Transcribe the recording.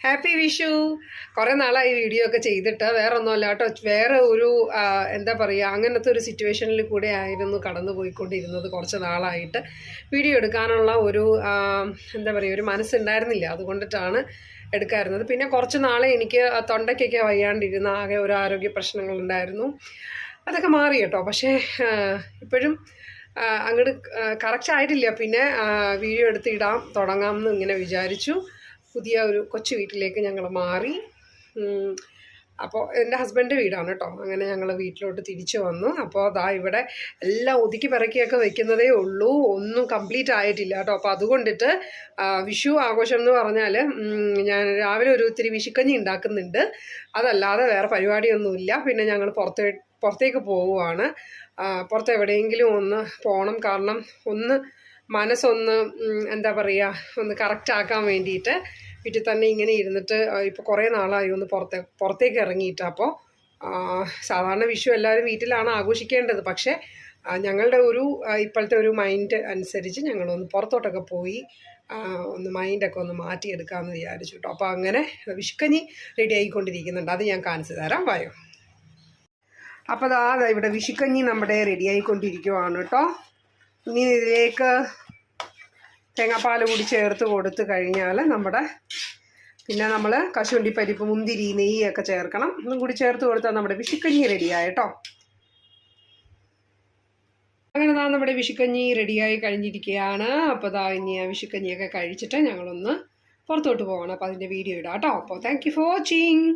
Happy Vishu. കുറേ നാളായി video ഒക്കെ ചെയ്തിട്ട്. വേറെ ഒന്നുമല്ല കേട്ടോ, വേറെ ഒരു എന്താ പറയുക, അങ്ങനത്തെ ഒരു സിറ്റുവേഷനിൽ കൂടെ ആയിരുന്നു കടന്നു പോയിക്കൊണ്ടിരുന്നത്. കുറച്ച് നാളായിട്ട് വീഡിയോ എടുക്കാനുള്ള ഒരു എന്താ പറയുക, ഒരു മനസ്സുണ്ടായിരുന്നില്ല. അതുകൊണ്ടിട്ടാണ് എടുക്കാറുന്നത്. പിന്നെ കുറച്ച് നാളെ എനിക്ക് തൊണ്ടയ്ക്കൊക്കെ വയ്യാണ്ടിരുന്ന ആകെ ഒരു ആരോഗ്യ പ്രശ്നങ്ങളുണ്ടായിരുന്നു. അതൊക്കെ മാറി കേട്ടോ. പക്ഷേ ഇപ്പോഴും അങ്ങോട്ട് കറക്റ്റ് ആയിട്ടില്ല. പിന്നെ വീഡിയോ എടുത്തിടാം തുടങ്ങാമെന്ന് ഇങ്ങനെ വിചാരിച്ചു. പുതിയ ഒരു കൊച്ചു വീട്ടിലേക്ക് ഞങ്ങൾ മാറി. അപ്പോൾ എൻ്റെ ഹസ്ബൻഡ് വീടാണ് കേട്ടോ. അങ്ങനെ ഞങ്ങൾ വീട്ടിലോട്ട് തിരിച്ചു വന്നു. അപ്പോൾ അതാ ഇവിടെ എല്ലാം ഒതുക്കി പിറക്കിയൊക്കെ വെക്കുന്നതേ ഉള്ളൂ, ഒന്നും കംപ്ലീറ്റ് ആയിട്ടില്ല കേട്ടോ. അപ്പോൾ അതുകൊണ്ടിട്ട് വിഷു ആഘോഷം എന്ന് പറഞ്ഞാൽ ഞാൻ രാവിലെ ഒരു ഇത്തിരി വിഷുക്കഞ്ഞി ഉണ്ടാക്കുന്നുണ്ട്. അതല്ലാതെ വേറെ പരിപാടിയൊന്നുമില്ല. പിന്നെ ഞങ്ങൾ പുറത്തേക്ക് പോവുകയാണ്. പുറത്ത് എവിടെയെങ്കിലും ഒന്ന് പോകണം. കാരണം ഒന്ന് മനസ്സൊന്ന് എന്താ പറയുക, ഒന്ന് കറക്റ്റ് ആക്കാൻ വേണ്ടിയിട്ട്. വീട്ടിൽ തന്നെ ഇങ്ങനെ ഇരുന്നിട്ട് ഇപ്പോൾ കുറേ നാളായി ഒന്ന് പുറത്തേക്ക് ഇറങ്ങിയിട്ട്. അപ്പോൾ സാധാരണ വിഷു എല്ലാവരും വീട്ടിലാണ് ആഘോഷിക്കേണ്ടത്. പക്ഷേ ഞങ്ങളുടെ ഒരു ഇപ്പോഴത്തെ ഒരു മൈൻഡ് അനുസരിച്ച് ഞങ്ങളൊന്ന് പുറത്തോട്ടൊക്കെ പോയി ഒന്ന് മൈൻഡൊക്കെ ഒന്ന് മാറ്റിയെടുക്കാമെന്ന് വിചാരിച്ചു കേട്ടോ. അപ്പോൾ അങ്ങനെ വിഷുക്കഞ്ഞി റെഡി ആയിക്കൊണ്ടിരിക്കുന്നുണ്ട്. അത് ഞാൻ കാണിച്ചു തരാം, വായോ. അപ്പോൾ അതാ ഇവിടെ വിഷുക്കഞ്ഞി നമ്മുടെ റെഡി ആയിക്കൊണ്ടിരിക്കുവാണ് കേട്ടോ. ഇനി ഇതിലേക്ക് തേങ്ങാപ്പാൽ കൂടി ചേർത്ത് കൊടുത്ത് കഴിഞ്ഞാൽ പിന്നെ നമ്മൾ കശുവണ്ടിപ്പരിപ്പ്, മുന്തിരി, നെയ്യൊക്കെ ചേർക്കണം. ഇതും കൂടി ചേർത്ത് കൊടുത്താൽ നമ്മുടെ വിഷുക്കഞ്ഞി റെഡിയായിട്ടോ. അങ്ങനെ നമ്മുടെ വിഷുക്കഞ്ഞി റെഡിയായി കഴിഞ്ഞിരിക്കുകയാണ്. അപ്പോൾ ഇനി ആ വിഷുക്കഞ്ഞിയൊക്കെ കഴിച്ചിട്ട് ഞങ്ങളൊന്ന് പുറത്തോട്ട് പോകണം. അപ്പോൾ അതിൻ്റെ വീഡിയോ ഇടാം കേട്ടോ. അപ്പോൾ താങ്ക് യു ഫോർ വാച്ചിങ്.